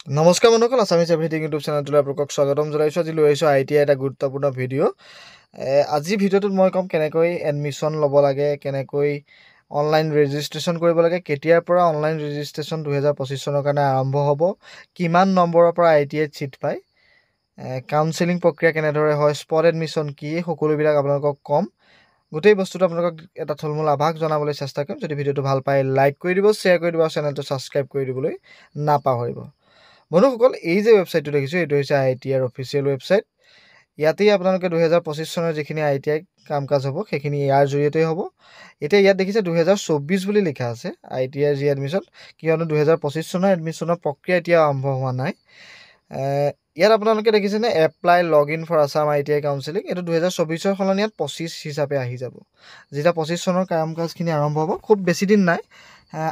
নমস্কাৰ বন্ধুসকল, Assamese everything YouTube চেনেলটোলৈ আপোনালোকক স্বাগতম জনাইছোঁ। আজি লৈ আহিছোঁ ITI এটা গুৰুত্বপূৰ্ণ ভিডিঅ'। আজিৰ ভিডিঅ'টোত মই ক'ম কেনেকৈ এডমিশ্যন ল'ব লাগে, কেনেকৈ অনলাইন ৰেজিষ্ট্ৰেশ্যন কৰিব লাগে, কেতিয়াৰ পৰা অনলাইন ৰেজিষ্ট্ৰেশ্যন 2025 চনৰ কাৰণে আৰম্ভ হ'ব, কিমান নম্বৰৰ পৰা ITIত ছিট পায়, কাউন্সেলিং প্ৰক্ৰিয়া কেনেদৰে হয়, স্পট এডমিশ্যন কি, সকলোবিলাক আপোনালোকক ক'ম। গোটেই বস্তুটো আপোনালোকক এটা থুলমূল আভাস জনাবলৈ চেষ্টা কৰিম। যদি ভিডিঅ'টো ভাল পায় লাইক কৰি দিব, শ্বেয়াৰ কৰি দিব, চেনেলটো ছাবস্ক্ৰাইব কৰি দিবলৈ নাপাহৰিব। বন্ধুসকল, এই যে ৱেবছাইটটো দেখিছোঁ এইটো হৈছে ITIৰ অফিচিয়েল ৱেবছাইট। ইয়াতেই আপোনালোকে 2025 চনৰ যিখিনি ITI কাম কাজ হ'ব সেইখিনি ইয়াৰ জৰিয়তে হ'ব। এতিয়া ইয়াত দেখিছে 2024 বুলি লিখা আছে ITIৰ যি এডমিশ্যন, কিয়নো 2025 চনৰ এডমিশ্যনৰ প্ৰক্ৰিয়া এতিয়া আৰম্ভ হোৱা নাই। ইয়াত আপোনালোকে দেখিছেনে apply log in for Assam ITI counselling, এইটো 2024 সলনি ইয়াত 25 হিচাপে আহি যাব। যেতিয়া 25 চনৰ কাম কাজখিনি আৰম্ভ হ'ব, খুব বেছি দিন নাই,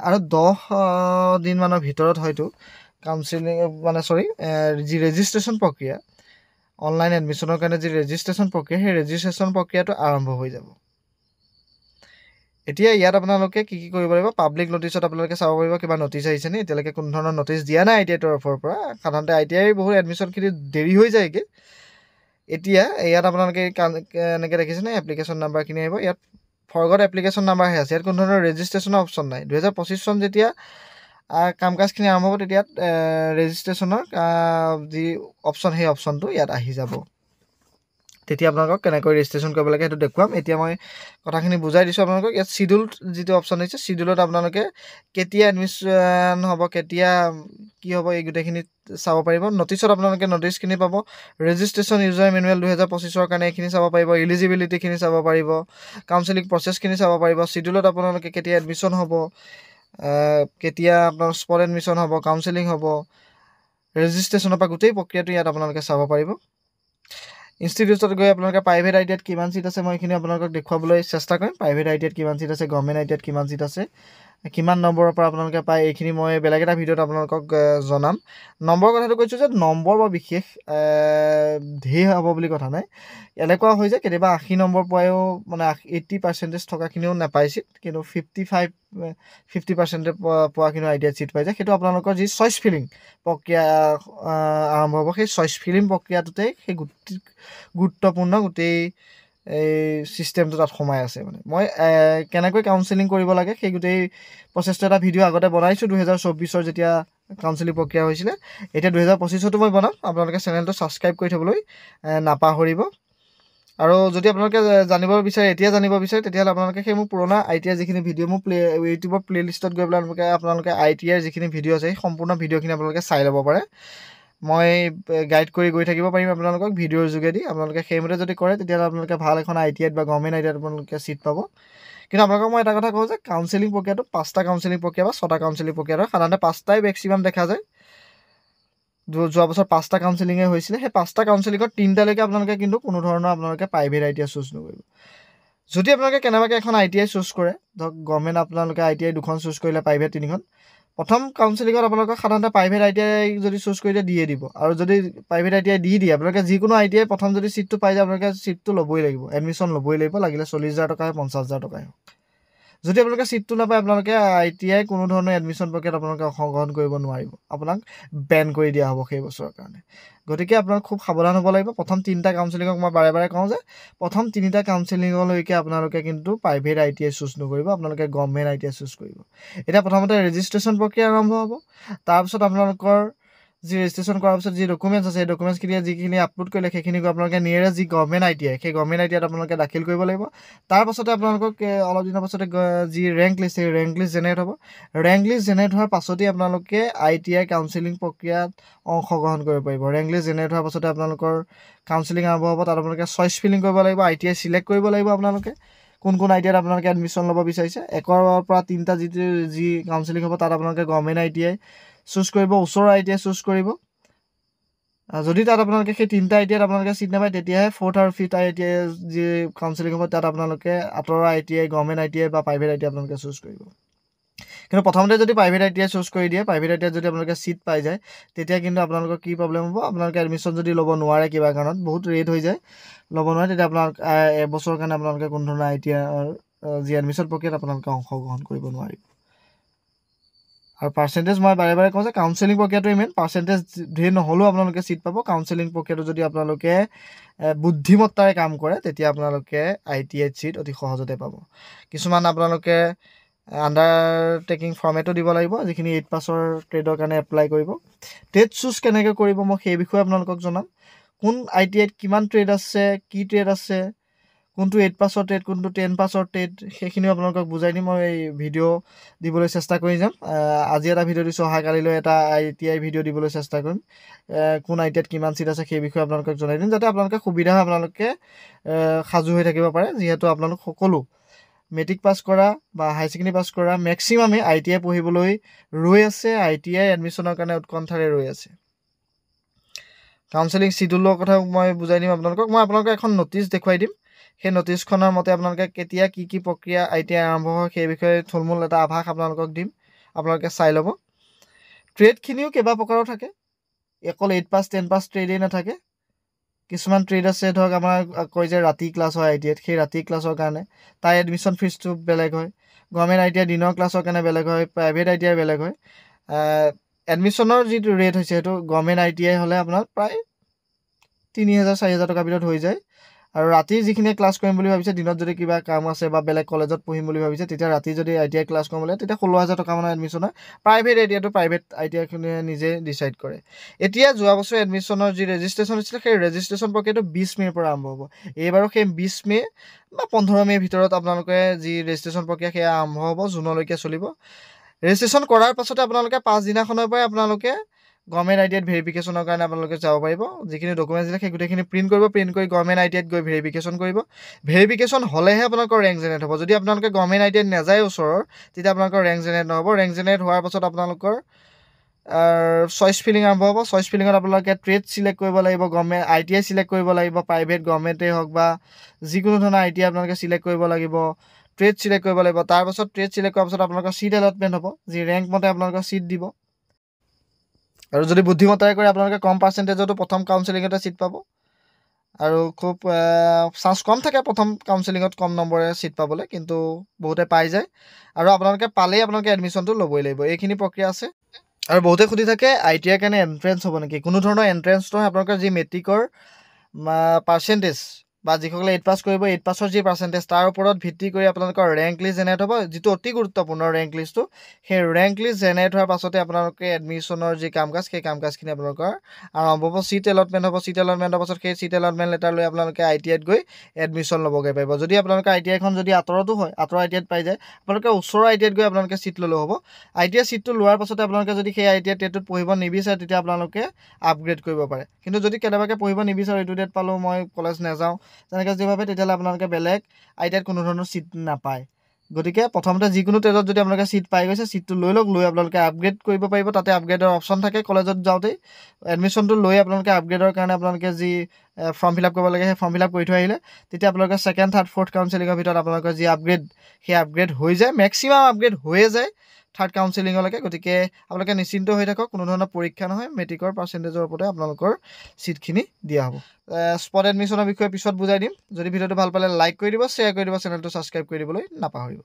আৰু 10 দিনমানৰ ভিতৰত হয়তো কাউন্সেলিং যি ৰেজিষ্ট্ৰেশ্যন প্ৰক্ৰিয়া, অনলাইন এডমিশ্যনৰ কাৰণে যি ৰেজিষ্ট্ৰেশ্যন প্ৰক্ৰিয়া, সেই ৰেজিষ্ট্ৰেশ্যন প্ৰক্ৰিয়াটো আৰম্ভ হৈ যাব। এতিয়া ইয়াত আপোনালোকে কি কৰিব লাগিব, পাব্লিক নটিচত আপোনালোকে চাব পাৰিব কিবা নটিচ আহিছেনে। এতিয়ালৈকে কোনো ধৰণৰ নটিচ দিয়া নাই ITI তৰফৰ পৰা। সাধাৰণতে ITI বহুত এডমিশ্যনখিনি দেৰি হৈ যায়গৈ। এতিয়া ইয়াত আপোনালোকে এনেকৈ দেখিছেনে এপ্লিকেশ্যন নাম্বাৰখিনি আহিব। ইয়াত ফৰগট এপ্লিকেশ্যন নাম্বাৰহে আছে, ইয়াত কোনো ধৰণৰ ৰেজিষ্ট্ৰেশ্যনৰ অপশ্যন নাই। 2025 চন যেতিয়া কাম কাজখিনি আৰম্ভ হ'ব, তেতিয়া ৰেজিষ্ট্ৰেশ্যনৰ যি অপশ্যন, সেই অপশ্যনটো ইয়াত আহি যাব। তেতিয়া আপোনালোকক কেনেকৈ ৰেজিষ্ট্ৰেশ্যন কৰিব লাগে সেইটো দেখুৱাম। এতিয়া মই কথাখিনি বুজাই দিছোঁ আপোনালোকক। ইয়াত চিডিউল যিটো অপশ্যন আহিছে, চিডিউলত আপোনালোকে কেতিয়া এডমিশ্যন হ'ব, কেতিয়া কি হ'ব, এই গোটেইখিনি চাব পাৰিব। নটিচত আপোনালোকে নটিচখিনি পাব। ৰেজিষ্ট্ৰেশ্যন ইউজাৰ মেনুৱেল 2025 কাৰণে এইখিনি চাব পাৰিব। ইলিজিবিলিটিখিনি চাব পাৰিব। কাউন্সেলিং প্ৰচেছখিনি চাব পাৰিব। চিডিউলত আপোনালোকে কেতিয়া এডমিশ্যন হ'ব, কেতিয়া আপোনাৰ স্পট এডমিশ্যন হ'ব, কাউন্সেলিং হ'ব, ৰেজিষ্ট্ৰেশ্যনৰ পৰা গোটেই প্ৰক্ৰিয়াটো ইয়াত আপোনালোকে চাব পাৰিব। ইনষ্টিটিউটত গৈ আপোনালোকে প্ৰাইভেট ITIত কিমান ছিট আছে মই এইখিনি আপোনালোকক দেখুৱাবলৈ চেষ্টা কৰিম। প্ৰাইভেট ITIত কিমান ছিট আছে, গভৰ্ণমেণ্ট ITIত কিমান ছিট আছে, কিমান নম্বৰৰ পৰা আপোনালোকে পায়, এইখিনি মই বেলেগ এটা ভিডিঅ'ত আপোনালোকক জনাম। নম্বৰৰ কথাটো কৈছোঁ যে নম্বৰ বৰ বিশেষ ধেৰ হ'ব বুলি কথা নাই। এনেকুৱা হৈ যায় কেতিয়াবা 80 নম্বৰ পোৱায়ো, মানে 80% থকাখিনিও নাপায় ছিট, কিন্তু 50% পোৱাখিনিও ITIত ছিট পাই যায়। সেইটো আপোনালোকৰ যি চইচ ফিলিং প্ৰক্ৰিয়া আৰম্ভ হ'ব, সেই চইচ ফিলিং প্ৰক্ৰিয়াটোতেই সেই গুৰুত্বপূৰ্ণ গোটেই এই ছিষ্টেমটো তাত সোমাই আছে। মানে মই কেনেকৈ কাউন্সেলিং কৰিব লাগে সেই গোটেই প্ৰচেছটো এটা ভিডিঅ' আগতে বনাইছোঁ 2024 যেতিয়া কাউন্সেলিং প্ৰক্ৰিয়া হৈছিলে। এতিয়া 2025তো মই বনাম, আপোনালোকে চেনেলটো ছাবস্ক্ৰাইব কৰি থ'বলৈ নাপাহৰিব। আৰু যদি আপোনালোকে জানিব বিচাৰে, এতিয়া জানিব বিচাৰে, তেতিয়াহ'লে আপোনালোকে সেই মোৰ পুৰণা ITIৰ যিখিনি ভিডিঅ' মোৰ ইউটিউবৰ প্লে'লিষ্টত গৈ পেলাই আপোনালোকে ITIৰ যিখিনি ভিডিঅ' আছে সেই সম্পূৰ্ণ ভিডিঅ'খিনি আপোনালোকে চাই ল'ব পাৰে। মই গাইড কৰি গৈ থাকিব পাৰিম আপোনালোকক ভিডিঅ'ৰ যোগেদি। আপোনালোকে সেইমতে যদি কৰে, তেতিয়াহ'লে আপোনালোকে ভাল এখন ITIত বা গভৰ্ণমেণ্ট ITIত আপোনালোকে ছিট পাব। কিন্তু আপোনালোকক মই এটা কথা কওঁ যে কাউন্সেলিং প্ৰক্ৰিয়াটো 5টা কাউন্সেলিং প্ৰক্ৰিয়া বা 6টা কাউন্সেলিং প্ৰক্ৰিয়া হয়। সাধাৰণতে 5টাই মেক্সিমাম দেখা যায়। যোৱা বছৰ 5টা কাউন্সেলিঙে হৈছিলে। সেই 5টা কাউন্সেলিঙত 3টালৈকে আপোনালোকে কিন্তু কোনো ধৰণৰ আপোনালোকে প্ৰাইভেট ITI চুজ নকৰিব। যদি আপোনালোকে কেনেবাকৈ এখন ITI চুজ কৰে, ধৰক গভৰ্ণমেণ্ট আপোনালোকে ITI 2খন চুজ কৰিলে, প্ৰাইভেট 3খন, প্ৰথম কাউন্সেলিঙত আপোনালোকক সাধাৰণতে প্ৰাইভেট ITI যদি চুজ কৰি দিয়ে দিব। আৰু যদি প্ৰাইভেট ITI দি দিয়ে, আপোনালোকে যিকোনো ITI প্ৰথম যদি ছিটটো পাই যায়, আপোনালোকে ছিটটো ল'বই লাগিব, এডমিশ্যন ল'বই লাগিব, লাগিলে 40,000 টকা হয়, 50,000 টকাই হওক। যদি আপোনালোকে ছিটটো নাপায়, আপোনালোকে ITI কোনো ধৰণৰ এডমিশ্যন প্ৰক্ৰিয়াত আপোনালোকে অংশগ্ৰহণ কৰিব নোৱাৰিব। আপোনাক বেন কৰি দিয়া হ'ব সেই বছৰৰ কাৰণে। গতিকে আপোনালোক খুব সাৱধান হ'ব লাগিব। প্ৰথম 3টা কাউন্সেলিঙক মই বাৰে বাৰে কওঁ যে প্ৰথম 3টা কাউন্সেলিঙলৈকে আপোনালোকে কিন্তু প্ৰাইভেট ITI চুজ নকৰিব, আপোনালোকে গভৰ্ণমেণ্ট ITI চুজ কৰিব। এতিয়া প্ৰথমতে ৰেজিষ্ট্ৰেশ্যন প্ৰক্ৰিয়া আৰম্ভ হ'ব। তাৰপিছত আপোনালোকৰ যি ৰেজিষ্ট্ৰেশ্যন কৰাৰ পিছত যি ডকুমেণ্টছ আছে, সেই ডকুমেণ্টছখিনি যিখিনি আপলোড কৰিলে সেইখিনি আপোনালোকে নিয়েৰেষ্ট যি গভৰ্ণমেণ্ট ITI, সেই গভৰ্ণমেণ্ট ITIত আপোনালোকে দাখিল কৰিব লাগিব। তাৰপাছতে আপোনালোকক অলপ দিনৰ পাছতে যি ৰেংক লিষ্ট, সেই ৰেংক লিষ্ট জেনেৰেট হ'ব। ৰেংক লিষ্ট জেনেৰেট হোৱাৰ পাছতেই আপোনালোকে ITI কাউন্সেলিং প্ৰক্ৰিয়াত অংশগ্ৰহণ কৰিব পাৰিব। ৰেংক লিষ্ট জেনেৰেট হোৱাৰ পাছতে আপোনালোকৰ কাউন্সেলিং আৰম্ভ হ'ব। তাত আপোনালোকে চইচ ফিলিং কৰিব লাগিব, ITI চিলেক্ট কৰিব লাগিব আপোনালোকে কোন ITIত আপোনালোকে এডমিশ্যন ল'ব বিচাৰিছে। 1ৰ পৰা 3টা যি কাউন্সেলিং হ'ব, তাত আপোনালোকে গভৰ্ণমেণ্ট ITI চুজ কৰিব, ওচৰৰ ITI চুজ কৰিব। যদি তাত আপোনালোকে সেই 3টা ITIত আপোনালোকে ছিট নাপায়, তেতিয়াহে 4th আৰু 5th ITI যি কাউন্সেলিং হ'ব, তাত আপোনালোকে আঁতৰৰ ITI, গভৰ্ণমেণ্ট ITI বা প্ৰাইভেট ITI আপোনালোকে চুজ কৰিব। কিন্তু প্ৰথমতে যদি প্ৰাইভেট ITI চুজ কৰি দিয়ে, প্ৰাইভেট ITIত যদি আপোনালোকে ছিট পাই যায়, তেতিয়া কিন্তু আপোনালোকৰ কি প্ৰব্লেম হ'ব, আপোনালোকে এডমিশ্যন যদি ল'ব নোৱাৰে, কিবা কাৰণত বহুত ৰেট হৈ যায়, ল'ব নোৱাৰে, তেতিয়া আপোনালোক এবছৰৰ কাৰণে আপোনালোকে কোনো ধৰণৰ ITIৰ যি এডমিশ্যন প্ৰক্ৰিয়াত আপোনালোকে অংশগ্ৰহণ কৰিব নোৱাৰিব। আৰু পাৰ্চেণ্টেজ মই বাৰে বাৰে কওঁ যে কাউন্সেলিং প্ৰক্ৰিয়াটোৱে মেইন। পাৰ্চেণ্টেজ ধেৰ নহ'লেও আপোনালোকে ছিট পাব। কাউন্সেলিং প্ৰক্ৰিয়াটো যদি আপোনালোকে বুদ্ধিমত্তাৰে কাম কৰে তেতিয়া আপোনালোকে ITIত ছিট অতি সহজতে পাব। কিছুমান আপোনালোকে আণ্ডাৰটেকিং ফৰ্মেটো দিব লাগিব, যিখিনি 8 পাছৰ ট্ৰেডৰ কাৰণে এপ্লাই কৰিব। ট্ৰেড চুজ কেনেকৈ কৰিব মই সেই বিষয়ে আপোনালোকক জনাম। কোন ITIত কিমান ট্ৰেড আছে, কি ট্ৰেড আছে, কোনটো 8 পাছৰ ট্ৰেড, কোনটো 10 পাছৰ ট্ৰেড, সেইখিনিও আপোনালোকক বুজাই দিম। মই এই ভিডিঅ' দিবলৈ চেষ্টা কৰি যাম। আজি এটা ভিডিঅ' দিছোঁ, অহাকালিলৈ এটা ITI ভিডিঅ' দিবলৈ চেষ্টা কৰিম। কোন ITIত কিমান ছিট আছে সেই বিষয়ে আপোনালোকক জনাই দিম, যাতে আপোনালোকে সুবিধা হয়, আপোনালোকে সাজু হৈ থাকিব পাৰে। যিহেতু আপোনালোক সকলো মেট্ৰিক পাছ কৰা বা হাই ছেকেণ্ডেৰী পাছ কৰা মেক্সিমামে ITI পঢ়িবলৈ ৰৈ আছে, ITI এডমিশ্যনৰ কাৰণে উৎকণ্ঠাৰে ৰৈ আছে। কাউন্সেলিং চিডিউলৰ কথা মই বুজাই দিম আপোনালোকক। মই আপোনালোকক এখন ন'টিচ দেখুৱাই দিম। সেই ন'টিচখনৰ মতে আপোনালোকে কেতিয়া কি প্ৰক্ৰিয়া ITI আৰম্ভ হয় সেই বিষয়ে থুলমূল এটা আভাস আপোনালোকক দিম, আপোনালোকে চাই ল'ব। ট্ৰেডখিনিও কেইবা প্ৰকাৰৰ থাকে, অকল 8 পাছ 10 পাছ ট্ৰেডেই নাথাকে। কিছুমান ট্ৰেড আছে, ধৰক আমাৰ কয় যে ৰাতি ক্লাছ হয় ITIত, সেই ৰাতি ক্লাছৰ কাৰণে তাৰ এডমিশ্যন ফিজটো বেলেগ হয়। গভৰ্ণমেণ্ট ITI দিনৰ ক্লাছৰ কাৰণে বেলেগ হয়, প্ৰাইভেট ITI বেলেগ হয়। এডমিশ্যনৰ যিটো ৰেট হৈছে সেইটো গভৰ্ণমেণ্ট ITI হ'লে আপোনাৰ প্ৰায় 3,000-4,000 টকাৰ ভিতৰত হৈ যায়। আৰু ৰাতি যিখিনি ক্লাছ কৰিম বুলি ভাবিছে, দিনত যদি কিবা কাম আছে বা বেলেগ কলেজত পঢ়িম বুলি ভাবিছে, তেতিয়া ৰাতি যদি ITI ক্লাছ কৰিম বুলি তেতিয়া 16,000 টকামানৰ এডমিশ্যন হয়। প্ৰাইভেট ITIখিনিয়ে নিজে ডিচাইড কৰে। এতিয়া যোৱা বছৰ এডমিশ্যনৰ যি ৰেজিষ্ট্ৰেশ্যন হৈছিলে, সেই ৰেজিষ্ট্ৰেশ্যন প্ৰক্ৰিয়াটো 20 মে'ৰ পৰা আৰম্ভ হ'ব। এইবাৰো সেই 20 মে' বা 15 মে'ৰ ভিতৰত আপোনালোকে যি ৰেজিষ্ট্ৰেশ্যন প্ৰক্ৰিয়া সেয়া আৰম্ভ হ'ব, জুনলৈকে চলিব। ৰেজিষ্ট্ৰেশ্যন কৰাৰ পাছতে আপোনালোকে পাছদিনাখনৰ পৰাই আপোনালোকে গভৰ্ণমেণ্ট ITIত ভেৰিফিকেশ্যনৰ কাৰণে আপোনালোকে যাব পাৰিব। যিখিনি ডকুমেণ্টছ দিলে সেই গোটেইখিনি প্ৰিণ্ট কৰিব, প্ৰিণ্ট কৰি গভৰ্ণমেণ্ট ITIত গৈ ভেৰিফিকেশ্যন কৰিব। ভেৰিফিকেশ্যন হ'লেহে আপোনালোকৰ ৰেংক জেনেৰেট হ'ব। যদি আপোনালোকে গভৰ্ণমেণ্ট ITIত নাযায় ওচৰৰ, তেতিয়া আপোনালোকৰ ৰেংক জেনেৰেট নহ'ব। ৰেংক জেনেৰেট হোৱাৰ পাছত আপোনালোকৰ চইচ ফিলিং আৰম্ভ হ'ব। চইচ ফিলিঙত আপোনালোকে ট্ৰেড ছিলেক্ট কৰিব লাগিব, গভৰ্ণমেণ্ট ITI ছিলেক্ট কৰিব লাগিব, প্ৰাইভেট গভৰ্ণমেণ্টেই হওক বা যিকোনো ধৰণৰ ITI আপোনালোকে ছিলেক্ট কৰিব লাগিব, ট্ৰেড ছিলেক্ট কৰিব লাগিব। তাৰপাছত ট্ৰেড ছিলেক্ট কৰাৰ পাছত আপোনালোকৰ ছিট এলটমেণ্ট হ'ব, যি ৰেংক মতে আপোনালোকৰ ছিট দিব। আৰু যদি বুদ্ধিমত্তাৰে কৰে আপোনালোকে কম পাৰ্চেণ্টেজতো প্ৰথম কাউন্সেলিঙতে ছিট পাব। আৰু খুব চান্স কম থাকে প্ৰথম কাউন্সেলিঙত কম নম্বৰে ছিট পাবলৈ, কিন্তু বহুতে পাই যায়। আৰু আপোনালোকে পালেই আপোনালোকে এডমিশ্যনটো ল'বই লাগিব। এইখিনি প্ৰক্ৰিয়া আছে। আৰু বহুতে সুধি থাকে ITIৰ কাৰণে এণ্ট্ৰেঞ্চ হ'ব নেকি? কোনো ধৰণৰ এণ্ট্ৰেঞ্চ নহয়। আপোনালোকৰ যি মেট্ৰিকৰ পাৰ্চেণ্টেজ বা যিসকলে 8 পাছ কৰিব, 8 পাছৰ যি পাৰ্চেণ্টেজ তাৰ ওপৰত ভিত্তি কৰি আপোনালোকৰ ৰেংক লিষ্ট জেনেৰেট হ'ব, যিটো অতি গুৰুত্বপূৰ্ণ ৰেংক লিষ্টটো। সেই ৰেংক লিষ্ট জেনেৰেট হোৱাৰ পাছতে আপোনালোকে এডমিশ্যনৰ যি কাম কাজ, সেই কাম কাজখিনি আপোনালোকৰ আৰম্ভ হ'ব। ছিট এলটমেণ্ট হ'ব। ছিট এলটমেণ্টৰ পাছত সেই ছিট এলটমেণ্ট লেটাৰ লৈ আপোনালোকে ITIত গৈ এডমিশ্যন ল'বগৈ পাৰিব। যদি আপোনালোকৰ ITIখন যদি আঁতৰতো হয়, আঁতৰ ITIত পাই যায়, আপোনালোকে ওচৰৰ ITIত গৈ আপোনালোকে ছিট ল'লেও হ'ব। ITI ছিটটো লোৱাৰ পাছতে আপোনালোকে যদি সেই ITI ট্ৰেডটোত পঢ়িব নিবিচাৰে, তেতিয়া আপোনালোকে আপগ্ৰেড কৰিব পাৰে। কিন্তু যদি কেনেবাকৈ পঢ়িব নিবিচাৰে, এইটো ডেট পালোঁ মই কলেজ নাযাওঁ, তেনেকৈ যি ভাবে, তেতিয়াহ'লে আপোনালোকে বেলেগ ITIত কোনো ধৰণৰ ছিট নাপায়। গতিকে প্ৰথমতে যিকোনো ট্ৰেডত যদি আপোনালোকে ছিট পাই গৈছে, ছিটটো লৈ লওক, লৈ আপোনালোকে আপগ্ৰেড কৰিব পাৰিব। তাতে আপগ্ৰেডৰ অপশ্যন থাকে। কলেজত যাওঁতেই এডমিশ্যনটো লৈ আপোনালোকে আপগ্ৰেডৰ কাৰণে আপোনালোকে যি ফৰ্ম ফিল আপ কৰিব লাগে, সেই ফৰ্ম ফিল আপ কৰি থৈ আহিলে, তেতিয়া আপোনালোকে ছেকেণ্ড, থাৰ্ড, ফ'ৰ্থ কাউন্সেলিঙৰ ভিতৰত আপোনালোকৰ যি আপগ্ৰেড, সেই আপগ্ৰেড হৈ যায়। মেক্সিমাম আপগ্ৰেড হৈয়ে যায় থাৰ্ড কাউন্সেলিঙলৈকে। গতিকে আপোনালোকে নিশ্চিন্ত হৈ থাকক, কোনো ধৰণৰ পৰীক্ষা নহয়, মেট্ৰিকৰ পাৰ্চেণ্টেজৰ ওপৰতে আপোনালোকৰ ছিটখিনি দিয়া হ'ব। স্পট এডমিশ্যনৰ বিষয়ে পিছত বুজাই দিম। যদি ভিডিঅ'টো ভাল পালে লাইক কৰি দিব, শ্বেয়াৰ কৰি দিব, চেনেলটো ছাবস্ক্ৰাইব কৰি দিবলৈ নাপাহৰিব।